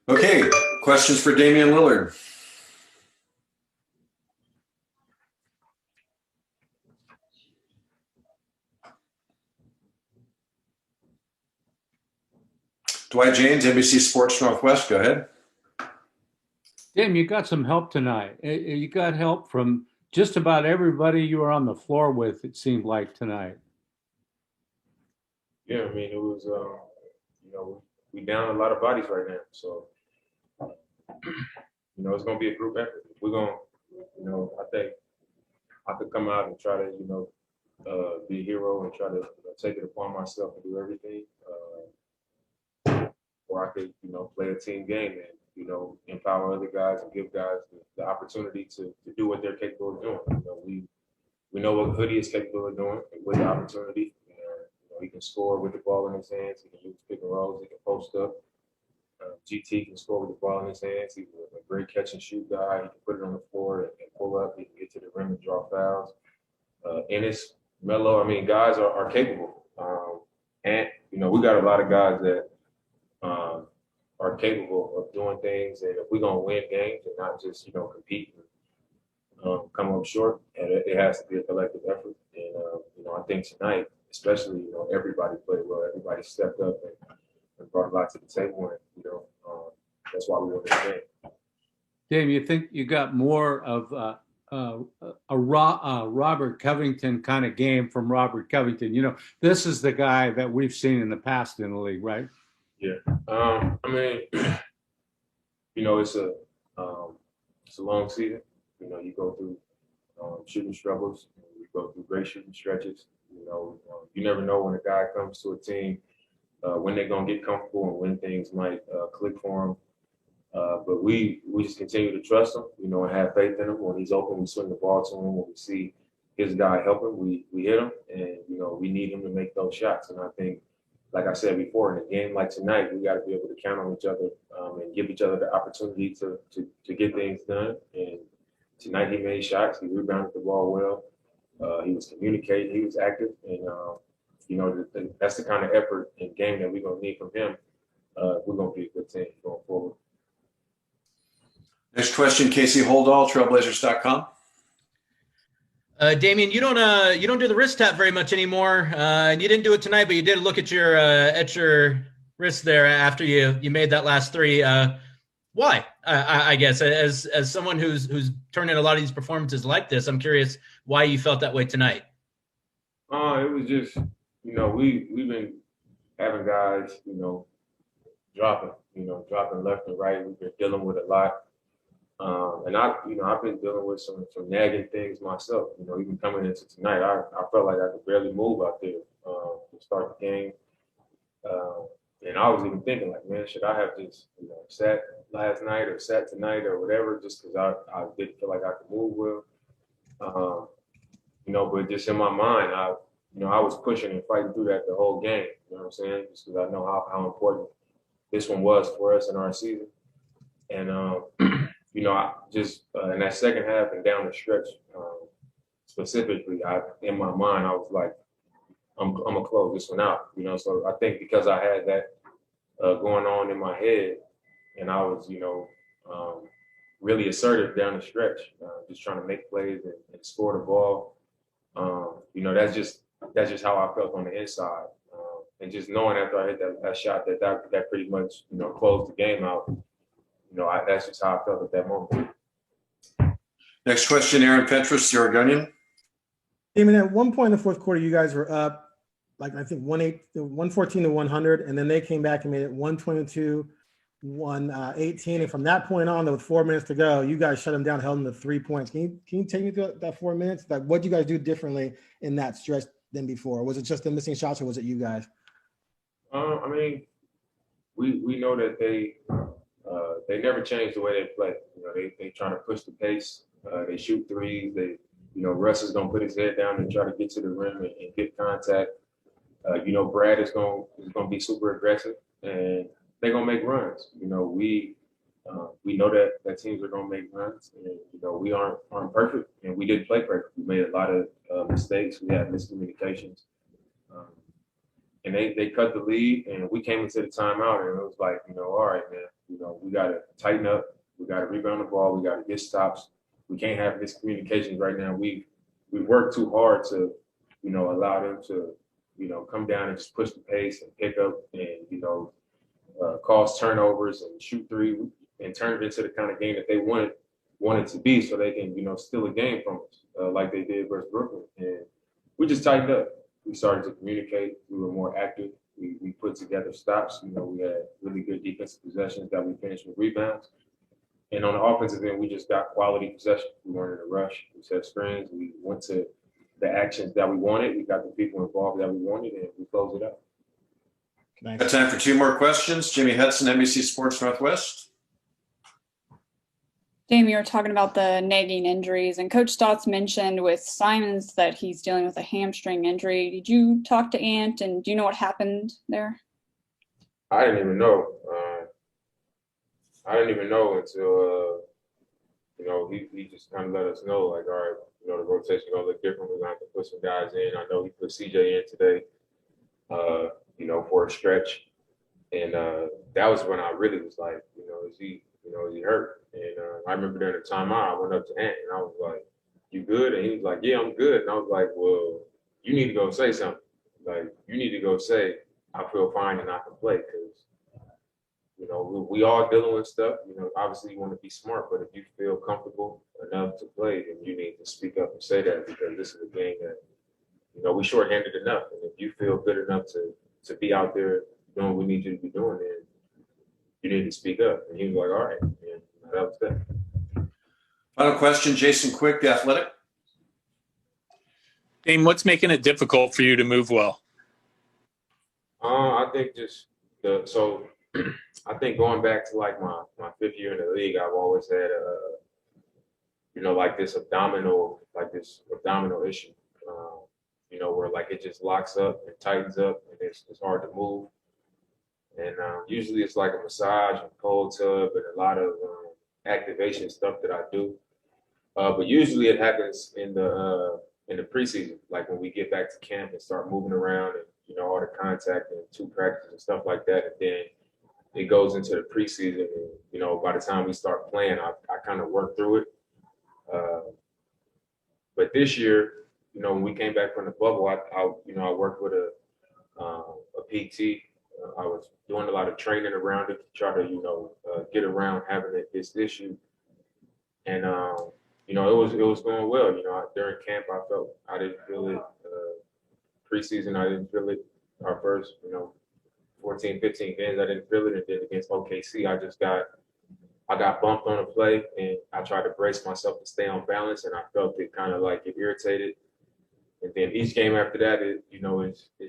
Okay, questions for Damian Lillard. Dwight James, NBC Sports Northwest, go ahead. Tim, you got some help tonight. You got help from just about everybody you were on the floor with, it seemed like tonight. Yeah, I mean, it was, we down a lot of bodies right now. So, it's going to be a group effort. We're going to, I think I could come out and try to, be a hero and try to take it upon myself and do everything. Or I could, play a team game and, empower other guys and give guys the opportunity to do what they're capable of doing. We know what Hoodie is capable of doing with the opportunity. He can score with the ball in his hands. He can use pick and rolls. He can post up. GT can score with the ball in his hands. He's a great catch and shoot guy. He can put it on the floor and pull up. He can get to the rim and draw fouls. Ennis, Melo, guys are capable. And, we got a lot of guys that are capable of doing things. And if we're going to win games and not just, compete and come up short, and it has to be a collective effort. And, I think tonight, especially, everybody played well. Everybody stepped up and brought a lot to the table. And, that's why we won this game. Dave, you think you got more of a Robert Covington kind of game from Robert Covington? This is the guy that we've seen in the past in the league, right? Yeah. It's a long season. You go through shooting struggles. You go through great shooting stretches. You never know when a guy comes to a team when they're gonna get comfortable and when things might click for him. But we just continue to trust him, and have faith in him. When he's open, we swing the ball to him. When we see his guy helping, we hit him, and we need him to make those shots. And I think, like I said before, in a game like tonight, we got to be able to count on each other and give each other the opportunity to get things done. And tonight he made shots. He rebounded the ball well. He was communicating. He was active, and that's the kind of effort and game that we're gonna need from him. We're gonna be a good team going forward. Next question, Casey Holdall, Trailblazers.com. Damian, you don't do the wrist tap very much anymore, and you didn't do it tonight, but you did look at your wrist there after you made that last three. Why? I guess as someone who's turned in a lot of these performances like this, I'm curious why you felt that way tonight. It was just we've been having guys dropping left and right. We've been dealing with a lot. And I've been dealing with some nagging things myself. Even coming into tonight, I felt like I could barely move out there to start the game. And I was even thinking, like, man, should I have just sat last night or sat tonight or whatever, just because I didn't feel like I could move well. But just in my mind, I was pushing and fighting through that the whole game. You know what I'm saying? Just because I know how important this one was for us in our season. And I just in that second half and down the stretch, specifically, in my mind, I was like, I'm gonna close this one out. So I think because I had that going on in my head, and I was, really assertive down the stretch, just trying to make plays and score the ball. That's just how I felt on the inside, and just knowing after I hit that shot that pretty much closed the game out. That's just how I felt at that moment. Next question, Aaron Petros, the Oregonian. Damon, at one point in the fourth quarter, you guys were up, like I think 114 to 100, and then they came back and made it 122, 118. And from that point on, with 4 minutes to go, you guys shut them down, held them to 3 points. Can you take me through that 4 minutes? Like, what did you guys do differently in that stretch than before? Was it just the missing shots, or was it you guys? We know that they never change the way they play. They trying to push the pace. They shoot threes. Russ is gonna put his head down and try to get to the rim and get contact. Brad is gonna be super aggressive, and they're gonna make runs. We know that teams are gonna make runs, and we aren't perfect, and we didn't play perfect. We made a lot of mistakes. We had miscommunications, and they cut the lead, and we came into the timeout, and it was like, all right, man, you know, we got to tighten up. We got to rebound the ball. We got to get stops. We can't have miscommunications right now. We work too hard to, you know, allow them to, you know, come down and just push the pace and pick up and, you know, cause turnovers and shoot three and turn it into the kind of game that they want it to be, so they can, you know, steal a game from us like they did versus Brooklyn. And we just tightened up. We started to communicate. We were more active. We put together stops. You know, we had really good defensive possessions that we finished with rebounds. And on the offensive end, we just got quality possession. We weren't in a rush. We set screens. We went to the actions that we wanted. We got the people involved that we wanted, and we closed it out. Got time for 2 more questions. Jimmy Hudson, NBC Sports Northwest. Damian, you were talking about the nagging injuries, and Coach Stotts mentioned with Simons that he's dealing with a hamstring injury. Did you talk to Ant, and do you know what happened there? I didn't even know. I didn't even know until, you know, he just kind of let us know, like, all right, you know, the rotation going to look different. We're going to have to put some guys in. I know he put CJ in today, you know, for a stretch. And that was when I really was like, you know, is he hurt? And I remember during the timeout, I went up to Ant and I was like, you good? And he was like, yeah, I'm good. And I was like, well, you need to go say something. Like, you need to go say, I feel fine and I can play, because, you know, we all dealing with stuff. You know, obviously you want to be smart, but if you feel comfortable enough to play, then you need to speak up and say that, because this is a game that, you know, we shorthanded enough. And if you feel good enough to be out there doing what we need you to be doing, then you need to speak up. And he was like, all right. And that was that. Final question, Jason Quick, The Athletic. Dame, what's making it difficult for you to move well? I think just I think going back to like my 5th year in the league, I've always had you know, like this abdominal issue, you know, where like it just locks up and tightens up and it's hard to move. And usually it's like a massage and cold tub and a lot of activation stuff that I do. But usually it happens in the preseason, like when we get back to camp and start moving around and, you know, all the contact and 2 practices and stuff like that. And then it goes into the preseason, and, you know, by the time we start playing, I kind of work through it. But this year, you know, when we came back from the bubble, I worked with a PT. I was doing a lot of training around it to try to, you know, get around having this issue. And, you know, it was going well. You know, during camp, I didn't feel it. Preseason, I didn't feel it. Our first, you know, 14, 15 games, I didn't feel it. And then against OKC, I got bumped on a play, and I tried to brace myself to stay on balance, and I felt it kind of like it irritated. And then each game after that, it's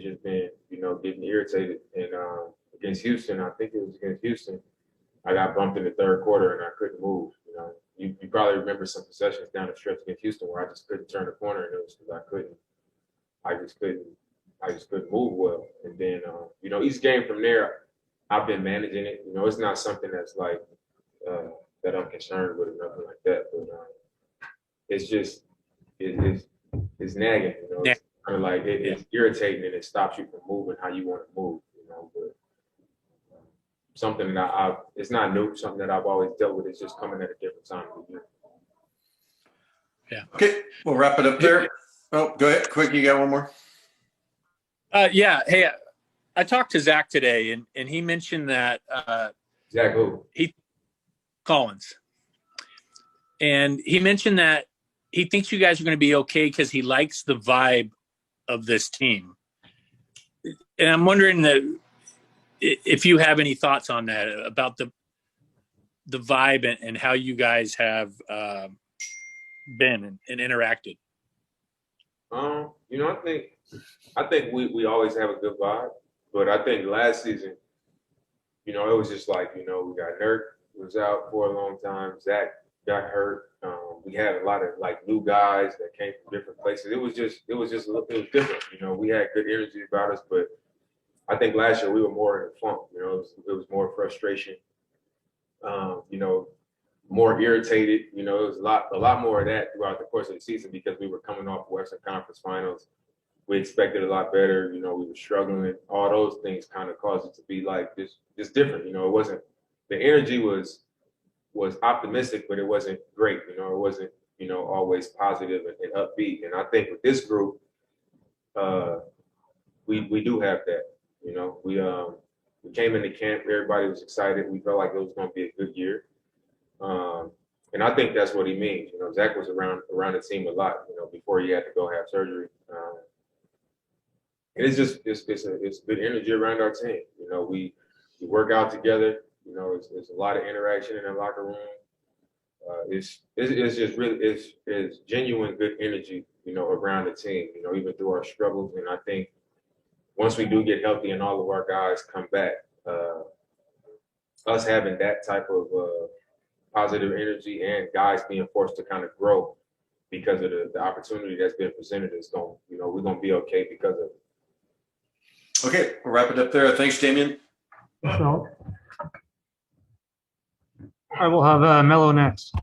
just been, you know, getting irritated. And against Houston, I think it was against Houston, I got bumped in the 3rd quarter and I couldn't move. You know, you probably remember some possessions down the stretch against Houston where I just couldn't turn the corner, and it was because I just couldn't move well. And then, you know, each game from there, I've been managing it. You know, it's not something that's like that I'm concerned with or nothing like that. But it's just it's nagging. You know, it's kind of like it's irritating, and it stops you from moving how you want to move. You know, but something that it's not new. Something that I've always dealt with. It's just coming at a different time of the year. Yeah. Okay, we'll wrap it up there. Oh, go ahead. Quick, you got one more? Yeah. Hey, I talked to Zach today, and he mentioned that Zach who? Collins. And he mentioned that he thinks you guys are going to be okay because he likes the vibe of this team. And I'm wondering that if you have any thoughts on that, about the vibe and how you guys have been and interacted. You know, I think we always have a good vibe, but I think last season, you know, it was just like, you know, we got Nurk was out for a long time. Zach got hurt. We had a lot of like new guys that came from different places. It was different. You know, we had good energy about us, but I think last year we were more in a funk. You know, it was more frustration. You know, more irritated. You know, it was a lot more of that throughout the course of the season because we were coming off Western Conference Finals. We expected a lot better. You know, we were struggling. All those things kind of caused it to be like this different. You know, it wasn't the energy was optimistic, but it wasn't great. You know, it wasn't, you know, always positive and upbeat. And I think with this group, we do have that. You know, we came into camp, everybody was excited. We felt like it was going to be a good year. And I think that's what he means. You know, Zach was around the team a lot, you know, before he had to go have surgery. And it's just it's good energy around our team. You know, we work out together. You know, there's a lot of interaction in the locker room. It's just really it's genuine good energy, you know, around the team. You know, even through our struggles. And I think once we do get healthy and all of our guys come back, us having that type of positive energy and guys being forced to kind of grow because of the opportunity that's been presented is going, you know, we're going to be okay because of it. Okay, we'll wrap it up there. Thanks, Damian. So I will have Mello next.